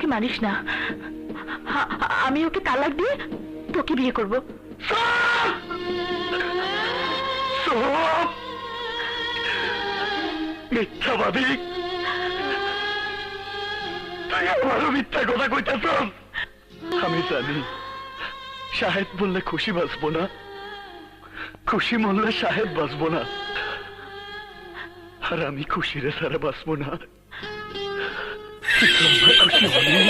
ওকে মানিস না। আমি ওকে তালাক দিয়ে তোকে বিয়ে করব। মিথ্যাবাদী, তুই আমারও মিথ্যা কথা কইতেছ। আমি জানি শাহেদ বললে খুশি বাঁচবো না, খুশি মরলে শাহেদ বাঁচবো না, আর আমি খুশিরে ছাড়া বাঁচবো না। খুশি হলে